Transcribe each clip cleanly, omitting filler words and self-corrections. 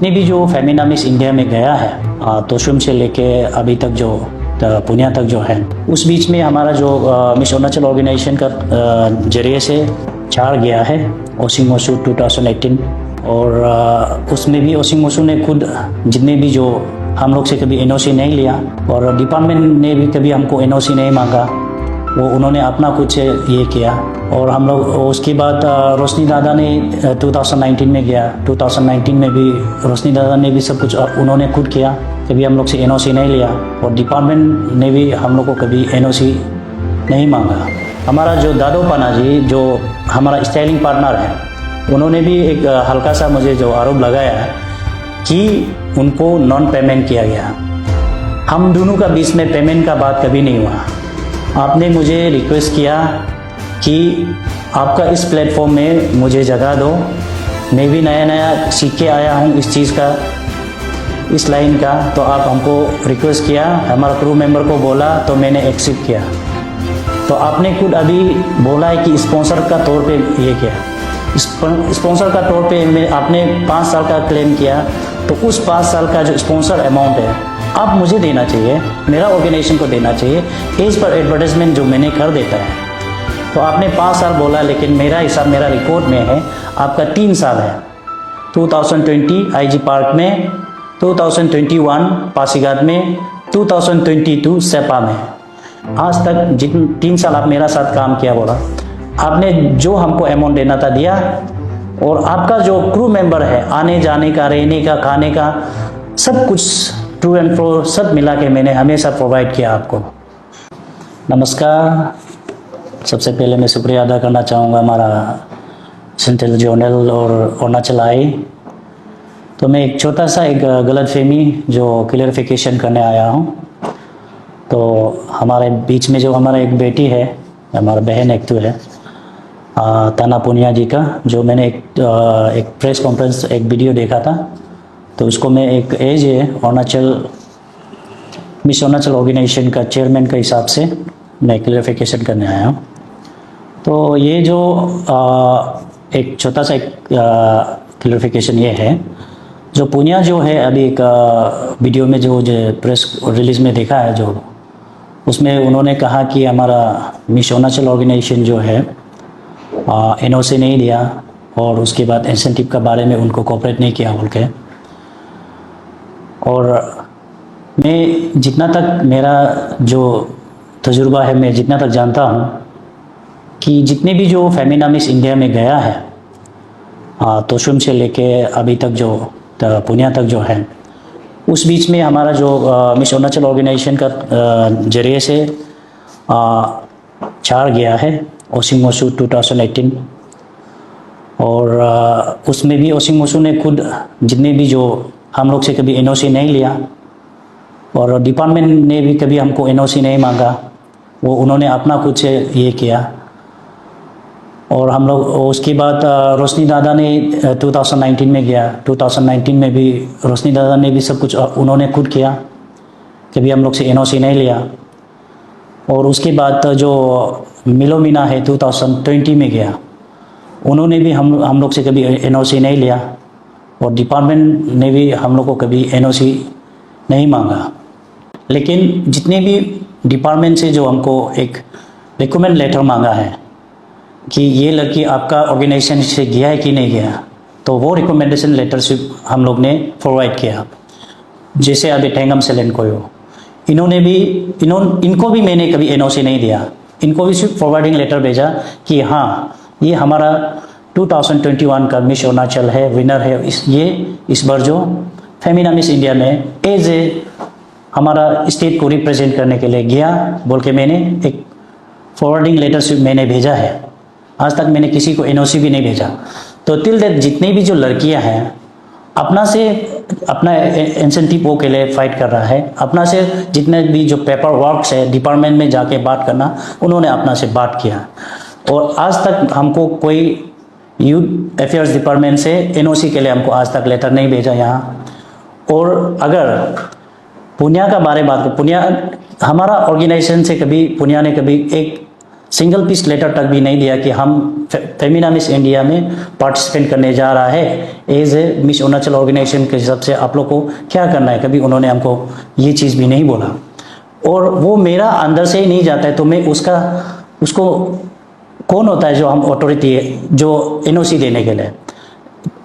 जितने भी जो फेमिना मिस इंडिया में गया है तोशुम से लेके अभी तक जो पुनिया तक जो है, उस बीच में हमारा जो मिस अरुणाचल ऑर्गेनाइजेशन का जरिए से 4 गया है ओसिंगमोसू 2018। और उसमें भी ओसिंगमोसू ने खुद जितने भी जो हम लोग से कभी एनओसी नहीं लिया और डिपार्टमेंट ने भी कभी हमको एनओसी नहीं मांगा, वो उन्होंने अपना कुछ ये किया। और हम लोग उसके बाद रोशनी दादा ने 2019 में गया। 2019 में भी रोशनी दादा ने भी सब कुछ उन्होंने खुद किया, कभी हम लोग से एनओसी नहीं लिया और डिपार्टमेंट ने भी हम लोग को कभी एनओसी नहीं मांगा। हमारा जो दादो पाना जी जो हमारा स्टाइलिंग पार्टनर है, उन्होंने भी एक हल्का सा मुझे जो आरोप लगाया है कि उनको नॉन पेमेंट किया गया। हम दोनों का बीच में पेमेंट का बात कभी नहीं हुआ। आपने मुझे रिक्वेस्ट किया कि आपका इस प्लेटफॉर्म में मुझे जगह दो, मैं भी नया नया सीख के आया हूँ इस चीज़ का, इस लाइन का, तो आप हमको रिक्वेस्ट किया, हमारा क्रू मेंबर को बोला तो मैंने एक्सेप्ट किया। तो आपने खुद अभी बोला है कि स्पॉन्सर का तौर पे ये किया, स्पॉन्सर का तौर पे आपने 5 साल का क्लेम किया, तो उस 5 साल का जो स्पॉन्सर अमाउंट है आप मुझे देना चाहिए, मेरा ऑर्गेनाइजेशन को देना चाहिए एज पर एडवर्टाइजमेंट जो मैंने कर देता है। तो आपने 5 साल बोला, लेकिन मेरा हिसाब मेरा रिकॉर्ड में है आपका 3 साल है। 2020 आईजी पार्क में, 2021 पासीघाट में, 2022 सेपा में। आज तक जितने 3 साल आप मेरा साथ काम किया बोला, आपने जो हमको अमाउंट देना था दिया, और आपका जो क्रू मेंबर है आने जाने का, रहने का, खाने का, सब कुछ टू एंड फ्रो सब मिला के मैंने हमेशा प्रोवाइड किया आपको। नमस्कार। सबसे पहले मैं शुक्रिया अदा करना चाहूँगा हमारा सेंट्रल जोनल और अरुणाचल आई। तो मैं एक छोटा सा एक गलतफहमी जो क्लियरिफिकेशन करने आया हूँ। तो हमारे बीच में जो हमारा एक बेटी है, हमारा बहन एक तो है ताना पुनिया जी का, जो मैंने एक प्रेस कॉन्फ्रेंस एक वीडियो देखा था, तो उसको मैं एक एज है मिस अरुणाचल ऑर्गेनाइजेशन का चेयरमैन के हिसाब से मैं क्लियरिफिकेशन करने आया हूँ। तो ये जो एक छोटा सा एक क्लियरिफिकेशन ये है, जो पुनिया जो है अभी एक वीडियो में जो प्रेस रिलीज में देखा है, जो उसमें उन्होंने कहा कि हमारा मिस अरुणाचल ऑर्गेनाइजेशन जो है एनओसी नहीं दिया और उसके बाद इंसेंटिव के बारे में उनको कोऑपरेट नहीं किया बोल के। और मैं जितना तक मेरा जो तजुर्बा है, मैं जितना तक जानता हूँ कि जितने भी जो फेमिना मिस इंडिया में गया है तोशुम से लेके अभी तक जो पुनिया तक जो है, उस बीच में हमारा जो मिस अरुणाचल ऑर्गेनाइजेशन का जरिए से 4 गया है ओसिंगमोसू 2018। और उसमें भी ओसिंगमोसू ने खुद जितने भी जो हम लोग से कभी एनओसी नहीं लिया और डिपार्टमेंट ने भी कभी हमको एनओसी नहीं मांगा, वो उन्होंने अपना कुछ ये किया। और हम लोग उसके बाद रोशनी दादा ने 2019 में गया। 2019 में भी रोशनी दादा ने भी सब कुछ उन्होंने खुद किया, कभी हम लोग से एनओसी नहीं लिया। और उसके बाद जो मिलोमिना है 2020 में गया, उन्होंने भी हम लोग से कभी एनओसी नहीं लिया और डिपार्टमेंट ने भी हम लोग को कभी एनओसी नहीं मांगा। लेकिन जितने भी डिपार्टमेंट से जो हमको एक रिकमेंड लेटर मांगा है कि ये लड़की आपका ऑर्गेनाइजेशन से गया है कि नहीं गया, तो वो रिकमेंडेशन लेटर से हम लोग ने प्रोवाइड किया। जैसे अभी टेंगम सेलेन कोयो, इनको भी मैंने कभी एनओसी नहीं दिया, इनको भी सिर्फ फॉरवर्डिंग लेटर भेजा कि हाँ ये हमारा 2021 का मिस अरुणाचल है, विनर है, इस बार जो फेमिना मिस इंडिया में एज ए हमारा स्टेट को रिप्रेजेंट करने के लिए गया बोल के मैंने एक फॉरवर्डिंग लेटर से मैंने भेजा है। आज तक मैंने किसी को एनओसी भी नहीं भेजा। तो टिल दैट जितनी भी जो लड़कियां हैं अपना इंसेंटिव वो के लिए फाइट कर रहा है, अपना से जितने भी जो पेपर वर्क्स है डिपार्टमेंट में जाके बात करना, उन्होंने अपना से बात किया। और आज तक हमको कोई यूथ अफेयर्स डिपार्टमेंट से एनओसी के लिए हमको आज तक लेटर नहीं भेजा यहाँ। और अगर पुनिया का बारे बात करें, पुनिया हमारा ऑर्गेनाइजेशन से कभी पुनिया ने कभी एक सिंगल पीस लेटर तक भी नहीं दिया कि हम फेमिना मिस इंडिया में पार्टिसिपेट करने जा रहा है as a miss Arunachal organisation के हिसाब से आप लोग को क्या करना है, कभी उन्होंने हमको ये चीज़ भी नहीं बोला। और वो मेरा अंदर से ही नहीं जाता है तो मैं उसको कौन होता है जो हम अथॉरिटी है जो एनओसी देने के लिए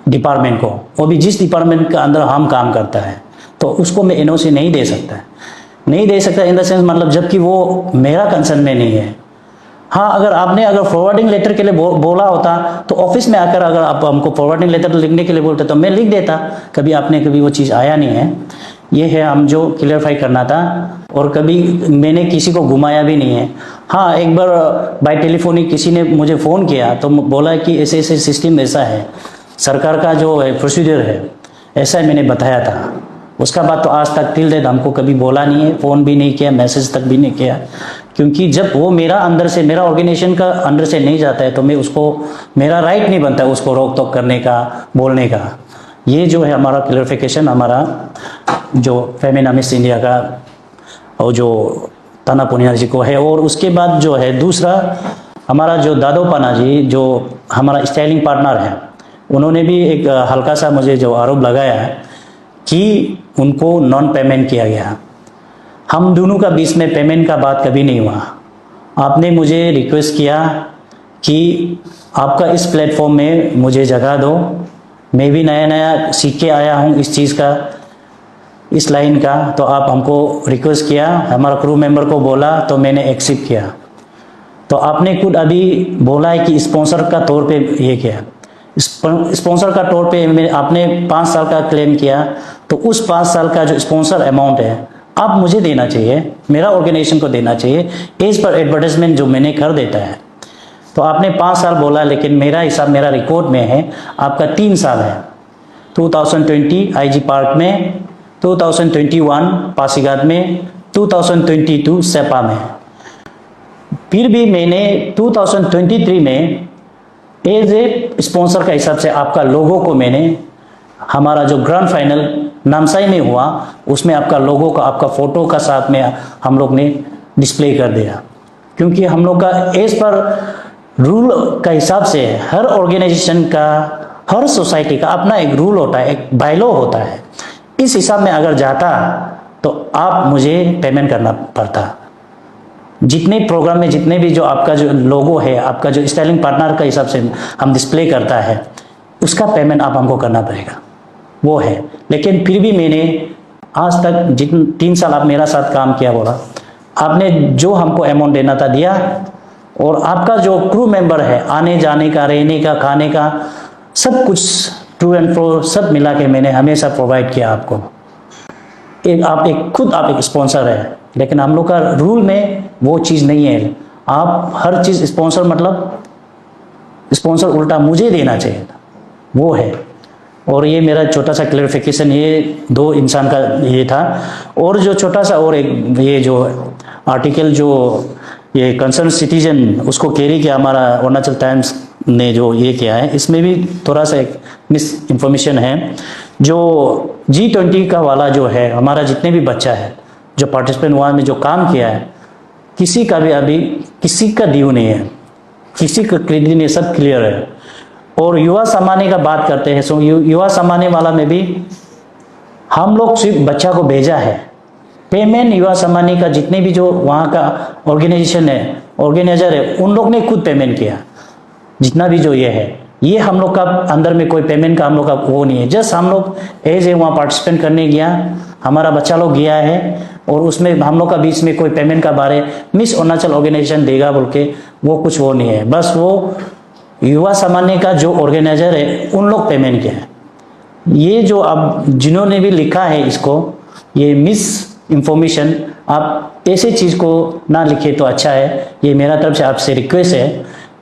डिपार्टमेंट को, वो भी जिस डिपार्टमेंट के अंदर हम काम करता है तो उसको मैं एनओसी नहीं दे सकता इन द सेंस मतलब जबकि वो मेरा कंसर्न में नहीं है। हाँ, अगर फॉरवर्डिंग लेटर के लिए बोला होता तो ऑफिस में आकर अगर आप हमको फॉरवर्डिंग लेटर लिखने के लिए बोलते तो मैं लिख देता, कभी वो चीज़ आया नहीं है। ये है हम जो क्लियरफाई करना था, और कभी मैंने किसी को घुमाया भी नहीं है। हाँ, एक बार बाय टेलीफोनिक किसी ने मुझे फ़ोन किया तो बोला कि ऐसे ऐसे सिस्टम ऐसा है, सरकार का जो है प्रोसीजर है ऐसा मैंने बताया था। उसका बाद तो आज तक टिल डेट हमको कभी बोला नहीं है, फ़ोन भी नहीं किया, मैसेज तक भी नहीं किया, क्योंकि जब वो मेरा ऑर्गेनाइजेशन का अंडर से नहीं जाता है तो मैं मेरा राइट नहीं बनता है उसको रोक टोक करने का, बोलने का। ये जो है हमारा क्लियरिफिकेशन, हमारा जो फेमिना मिस इंडिया का और जो ताना पुनिया जी को है। और उसके बाद जो है दूसरा हमारा जो दादो पाना जी जो हमारा स्टाइलिंग पार्टनर है, उन्होंने भी एक हल्का सा मुझे जो आरोप लगाया है कि उनको नॉन पेमेंट किया गया। हम दोनों का बीच में पेमेंट का बात कभी नहीं हुआ। आपने मुझे रिक्वेस्ट किया कि आपका इस प्लेटफॉर्म में मुझे जगह दो, मैं भी नया नया सीख के आया हूँ इस चीज़ का, इस लाइन का, तो आप हमको रिक्वेस्ट किया, हमारा क्रू मेंबर को बोला तो मैंने एक्सेप्ट किया। तो आपने खुद अभी बोला है कि स्पॉन्सर का तौर पे ये किया, स्पॉन्सर का तौर पे आपने 5 साल का क्लेम किया, तो उस 5 साल का जो स्पॉन्सर अमाउंट है आप मुझे देना चाहिए, मेरा ऑर्गेनाइजेशन को देना चाहिए एज पर एडवर्टाइजमेंट जो मैंने कर देता है। तो आपने 5 साल बोला, लेकिन मेरा हिसाब मेरा रिकॉर्ड में है आपका 3 साल है। 2020 आईजी पार्क में, 2021 पासीघाट में, 2022 सेपा में। फिर भी मैंने 2023 में एज ए स्पॉन्सर का हिसाब से आपका लोगो को मैंने, हमारा जो ग्रैंड फाइनल नामसाई में हुआ उसमें आपका लोगो का, आपका फोटो का साथ में हम लोग ने डिस्प्ले कर दिया, क्योंकि हम लोग का एज पर रूल का हिसाब से हर ऑर्गेनाइजेशन का, हर सोसाइटी का अपना एक रूल होता है, एक बायलॉ होता है। इस हिसाब में अगर जाता तो आप मुझे पेमेंट करना पड़ता। जितने प्रोग्राम में जितने भी जो आपका जो लोगो है, आपका जो स्टाइलिंग पार्टनर का हिसाब से हम डिस्प्ले करता है, उसका पेमेंट आप हमको करना पड़ेगा, वो है। लेकिन फिर भी मैंने आज तक जितने 3 साल आप मेरा साथ काम किया बोला, आपने जो हमको अमाउंट देना था दिया, और आपका जो क्रू मेंबर है आने जाने का, रहने का, खाने का, सब कुछ टू एंड फ्रो सब मिला के मैंने हमेशा प्रोवाइड किया आपको। आप एक स्पॉन्सर है, लेकिन हम लोग का रूल में वो चीज़ नहीं है। आप हर चीज़ स्पॉन्सर मतलब स्पॉन्सर उल्टा मुझे देना चाहिए था, वो है। और ये मेरा छोटा सा क्लैरिफिकेशन, ये 2 इंसान का ये था। और जो छोटा सा और एक ये जो आर्टिकल जो ये कंसर्न सिटीजन उसको कैरी किया हमारा अरुणाचल टाइम्स ने जो ये किया है, इसमें भी थोड़ा सा एक मिस इन्फॉर्मेशन है। जो G20 का वाला जो है, हमारा जितने भी बच्चा है जो पार्टिसिपेंट हुआ में जो काम किया है, किसी का भी अभी किसी का ड्यू नहीं है, किसी का क्रेडिट नहीं, सब क्लियर है। और युवा सामान्य का बात करते हैं, सो युवा सामान्य वाला में भी हम लोग सिर्फ बच्चा को भेजा है। पेमेंट युवा सामान्य का जितने भी जो वहाँ का ऑर्गेनाइजेशन है, ऑर्गेनाइजर है, उन लोग ने खुद पेमेंट किया। जितना भी जो ये है, ये हम लोग का अंदर में कोई पेमेंट का हम लोग का वो नहीं है। जस्ट हम लोग एज ए वहाँ पार्टिसिपेंट करने गया, हमारा बच्चा लोग गया है, और उसमें हम लोग का बीच में कोई पेमेंट का बारे मिस अरुणाचल ऑर्गेनाइजेशन देगा बोल के वो कुछ वो नहीं है। बस वो युवा सामान्य का जो ऑर्गेनाइजर है उन लोग पेमेंट किया है। ये जो अब जिन्होंने भी लिखा है इसको, ये मिस इंफॉर्मेशन, आप ऐसे चीज़ को ना लिखे तो अच्छा है। ये मेरा तरफ से आपसे रिक्वेस्ट है,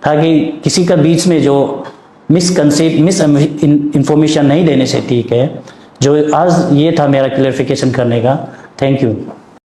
ताकि किसी का बीच में जो मिसकंसेप्ट, मिस इंफॉर्मेशन नहीं देने से ठीक है। जो आज ये था मेरा क्लियरिफिकेशन करने का। Thank you.